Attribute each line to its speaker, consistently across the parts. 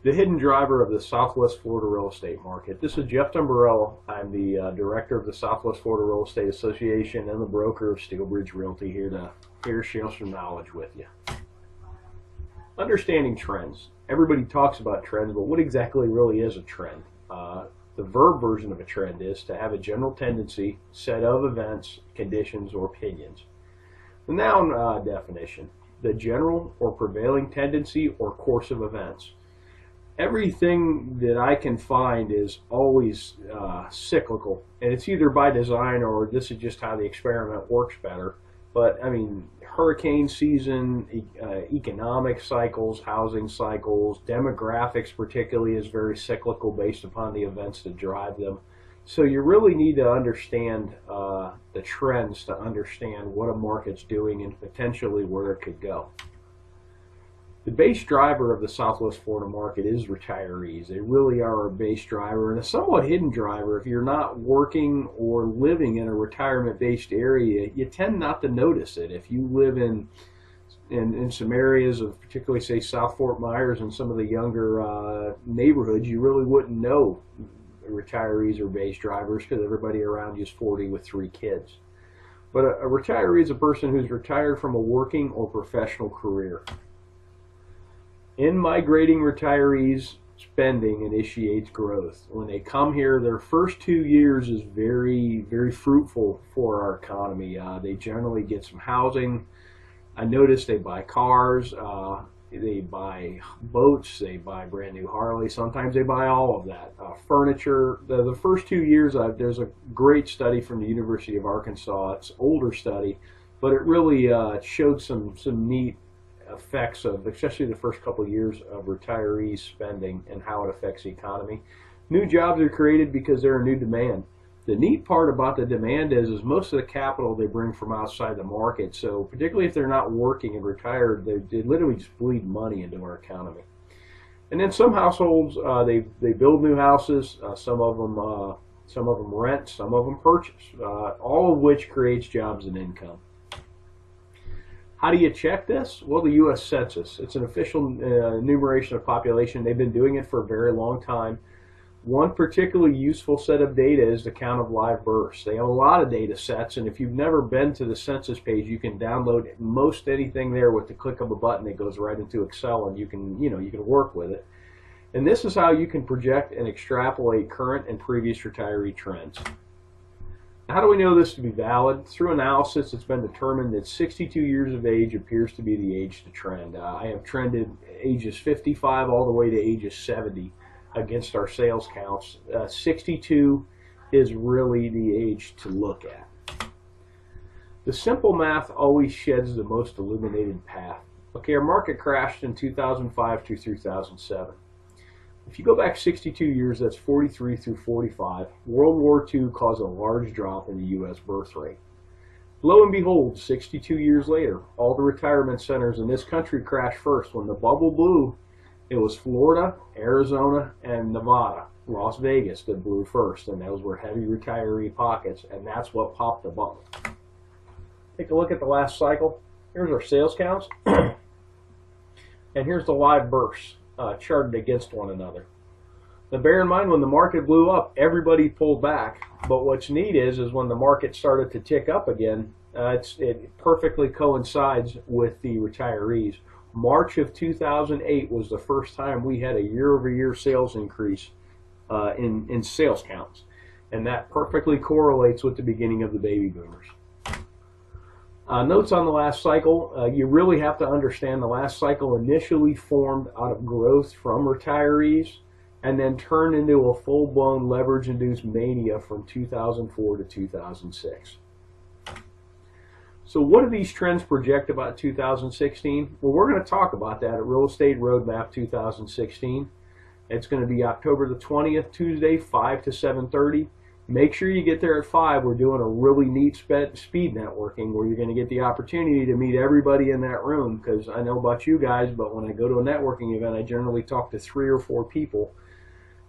Speaker 1: The hidden driver of the Southwest Florida real estate market. This is Jeff Dumbrell. I'm the director of the Southwest Florida Real Estate Association and the broker of Steelbridge Realty, here to share some knowledge with you. Understanding trends. Everybody talks about trends, but what exactly really is a trend? The verb version of a trend is to have a general tendency, set of events, conditions, or opinions. The noun definition: the general or prevailing tendency or course of events. Everything that I can find is always cyclical, and it's either by design or this is just how the experiment works better. But I mean, hurricane season, economic cycles, housing cycles, demographics particularly is very cyclical based upon the events that drive them. So you really need to understand the trends to understand what a market's doing and potentially where it could go. The base driver of the Southwest Florida market is retirees. They really are a base driver and a somewhat hidden driver. If you're not working or living in a retirement-based area, you tend not to notice it. If you live in some areas of particularly, say, South Fort Myers and some of the younger neighborhoods, you really wouldn't know retirees are base drivers because everybody around you is 40 with 3 kids. But a retiree is a person who's retired from a working or professional career. In migrating retirees, spending initiates growth. When they come here, their first 2 years is very, very fruitful for our economy. They generally get some housing. I notice they buy cars, they buy boats, they buy brand new Harleys. Sometimes they buy all of that. Furniture. The first 2 years, there's a great study from the University of Arkansas. It's an older study, but it really showed some neat effects of, especially the first couple of years, of retirees spending and how it affects the economy. New jobs are created because they're a new demand. The neat part about the demand is most of the capital they bring from outside the market. So particularly if they're not working and retired, they literally just bleed money into our economy. And then some households, they build new houses. Some of them rent, some of them purchase. All of which creates jobs and income. How do you check this? Well, the U.S. Census. It's an official enumeration of population. They've been doing it for a very long time. One particularly useful set of data is the count of live births. They have a lot of data sets, and if you've never been to the census page, you can download most anything there with the click of a button. It goes right into Excel, and you can work with it. And this is how you can project and extrapolate current and previous retiree trends. How do we know this to be valid? Through analysis, it's been determined that 62 years of age appears to be the age to trend. I have trended ages 55 all the way to ages 70 against our sales counts. 62 is really the age to look at. The simple math always sheds the most illuminated path. Okay, our market crashed in 2005 through 2007. If you go back 62 years, that's 43 through 45, World War II caused a large drop in the U.S. birth rate. Lo and behold, 62 years later, all the retirement centers in this country crashed first. When the bubble blew, it was Florida, Arizona, and Nevada, Las Vegas that blew first, and those were heavy retiree pockets, and that's what popped the bubble. Take a look at the last cycle. Here's our sales counts, and here's the live births. Charted against one another. Now bear in mind, when the market blew up, everybody pulled back, but what's neat is when the market started to tick up again, it perfectly coincides with the retirees. March of 2008 was the first time we had a year-over-year sales increase in sales counts, and that perfectly correlates with the beginning of the baby boomers. Notes on the last cycle. You really have to understand the last cycle initially formed out of growth from retirees and then turned into a full-blown leverage-induced mania from 2004 to 2006. So what do these trends project about 2016? Well, we're going to talk about that at Real Estate Roadmap 2016. It's going to be October the 20th, Tuesday, 5 to 7:30. Make sure you get there at 5. We're doing a really neat speed networking where you're going to get the opportunity to meet everybody in that room, because I know about you guys, but when I go to a networking event, I generally talk to 3 or 4 people,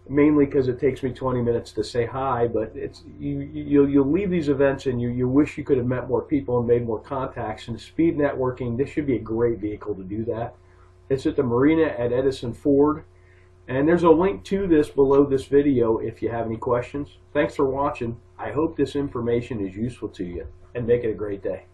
Speaker 1: mainly because it takes me 20 minutes to say hi, but you'll leave these events and you wish you could have met more people and made more contacts. And speed networking, this should be a great vehicle to do that. It's at the marina at Edison Ford. And there's a link to this below this video if you have any questions. Thanks for watching. I hope this information is useful to you, and make it a great day.